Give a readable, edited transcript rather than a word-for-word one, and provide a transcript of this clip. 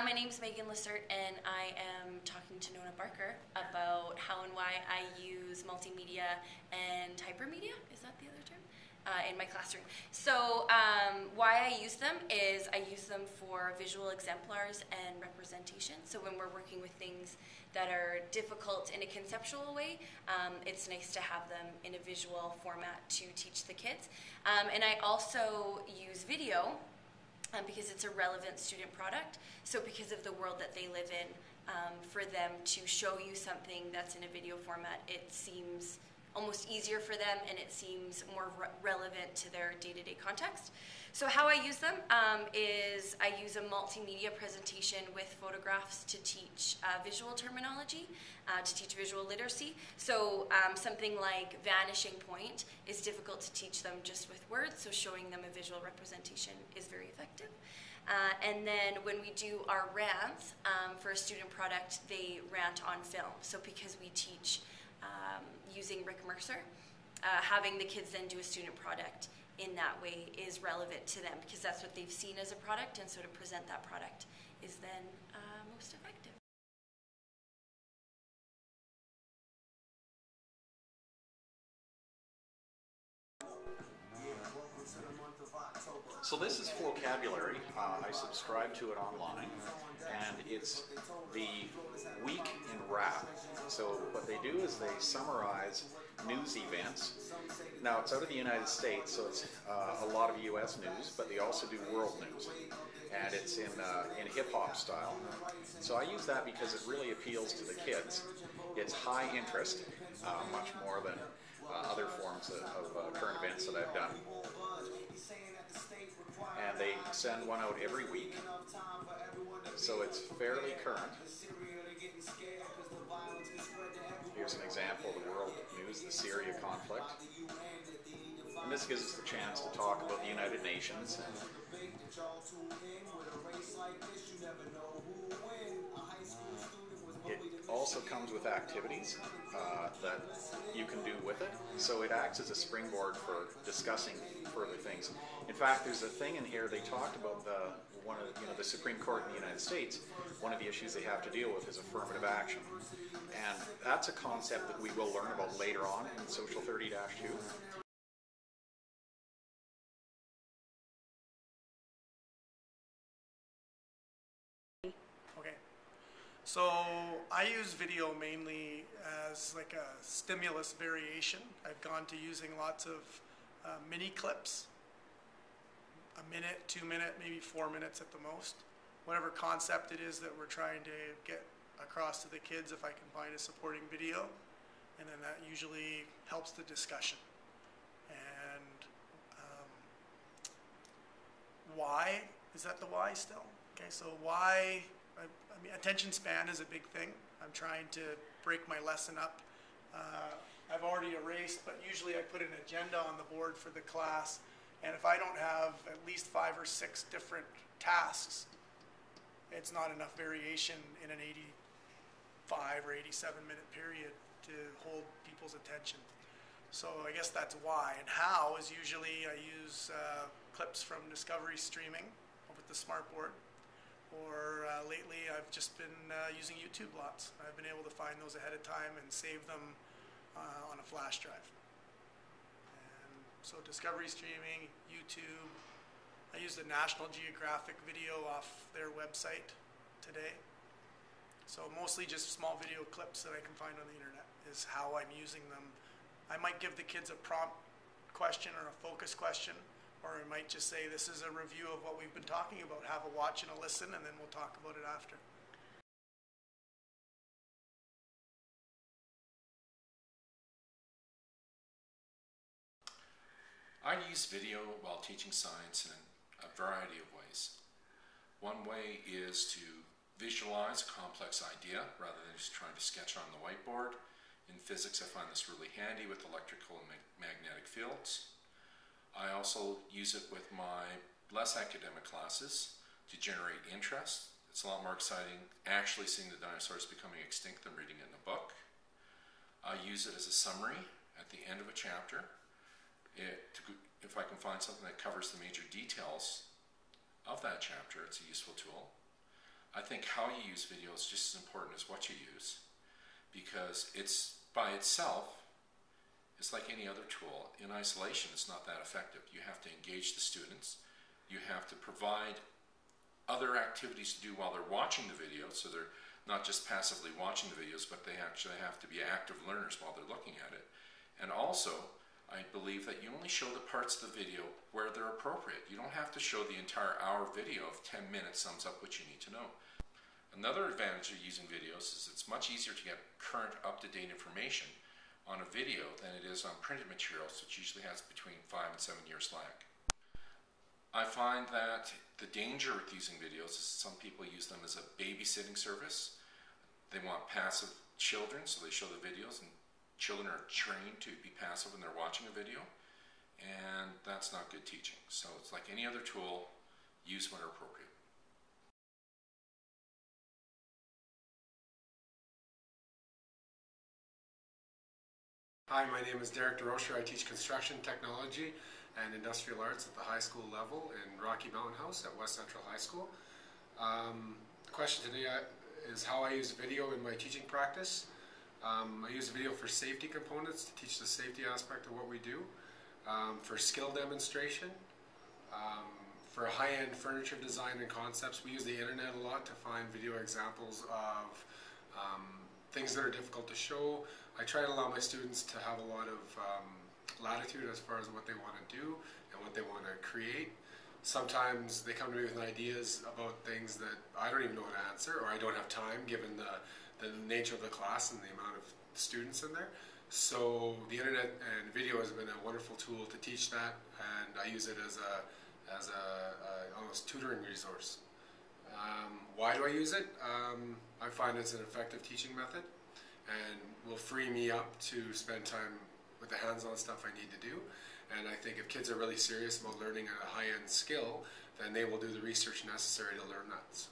My name's Megan Lissert, and I am talking to Nona Barker about how and why I use multimedia and hypermedia, is that the other term? In my classroom. So why I use them is I use them for visual exemplars and representation. So when we're working with things that are difficult in a conceptual way, it's nice to have them in a visual format to teach the kids. And I also use video because it's a relevant student product. So because of the world that they live in, for them to show you something that's in a video format, it seems almost easier for them, and it seems more relevant to their day-to-day context. So how I use them is I use a multimedia presentation with photographs to teach visual terminology, to teach visual literacy. So something like vanishing point is difficult to teach them just with words, so showing them a visual representation is very effective. And then when we do our rants for a student product, they rant on film. So because we teach using Rick Mercer, having the kids then do a student product in that way is relevant to them because that's what they've seen as a product, and so to present that product is then most effective. So this is vocabulary. I subscribe to it online, and it's the week in rap. So what they do is they summarize news events. Now it's out of the United States, so it's a lot of U.S. news, but they also do world news, and it's in hip-hop style. So I use that because it really appeals to the kids. It's high interest, much more than other forms of current events that I've done. And they send one out every week, so it's fairly current. Here's an example of the world news, the Syria conflict. And this gives us the chance to talk about the United Nations. It also comes with activities that you can do with it, so it acts as a springboard for discussing further things. In fact, there's a thing in here, they talked about the Supreme Court in the United States. One of the issues they have to deal with is affirmative action, and that's a concept that we will learn about later on in Social 30-2. So I use video mainly as like a stimulus variation. I've gone to using lots of mini clips, a minute, 2 minute, maybe 4 minutes at the most. Whatever concept it is that we're trying to get across to the kids, if I can find a supporting video, and then that usually helps the discussion. And why? Is that the why still? Okay, so why? I mean, attention span is a big thing. I'm trying to break my lesson up. I've already erased, but usually I put an agenda on the board for the class, and if I don't have at least 5 or 6 different tasks, it's not enough variation in an 85 or 87 minute period to hold people's attention. So I guess that's why. And how is usually I use clips from Discovery streaming with the smartboard. Or lately I've just been using YouTube lots. I've been able to find those ahead of time and save them on a flash drive. And so Discovery streaming, YouTube. I used the National Geographic video off their website today. So mostly just small video clips that I can find on the internet is how I'm using them. I might give the kids a prompt question or a focus question, or I might just say, this is a review of what we've been talking about. Have a watch and a listen, and then we'll talk about it after. I use video while teaching science in a variety of ways. One way is to visualize a complex idea rather than just trying to sketch on the whiteboard. In physics, I find this really handy with electrical and magnetic fields. I also use it with my less academic classes to generate interest. It's a lot more exciting actually seeing the dinosaurs becoming extinct than reading it in a book. I use it as a summary at the end of a chapter. If I can find something that covers the major details of that chapter, it's a useful tool. I think how you use video is just as important as what you use, because it's by itself, it's like any other tool. In isolation, it's not that effective. You have to engage the students. You have to provide other activities to do while they're watching the video, so they're not just passively watching the videos, but they actually have to be active learners while they're looking at it. And also, I believe that you only show the parts of the video where they're appropriate. You don't have to show the entire hour video if 10 minutes sums up what you need to know. Another advantage of using videos is it's much easier to get current, up-to-date information on a video than it is on printed materials, which usually has between 5 and 7 years lag. I find that the danger with using videos is some people use them as a babysitting service. They want passive children, so they show the videos, and children are trained to be passive when they're watching a video, and that's not good teaching. So it's like any other tool, use when appropriate. Hi, my name is Derek DeRocher. I teach construction technology and industrial arts at the high school level in Rocky Mountain House at West Central High School. The question today is how I use video in my teaching practice. I use video for safety components to teach the safety aspect of what we do, for skill demonstration, for high-end furniture design and concepts. We use the internet a lot to find video examples of things that are difficult to show. I try to allow my students to have a lot of latitude as far as what they want to do and what they want to create. Sometimes they come to me with ideas about things that I don't even know how to answer, or I don't have time given the nature of the class and the amount of students in there. So the internet and video has been a wonderful tool to teach that, and I use it as a almost tutoring resource. Why do I use it? I find it's an effective teaching method and will free me up to spend time with the hands-on stuff I need to do. And I think if kids are really serious about learning a high-end skill, then they will do the research necessary to learn that. So.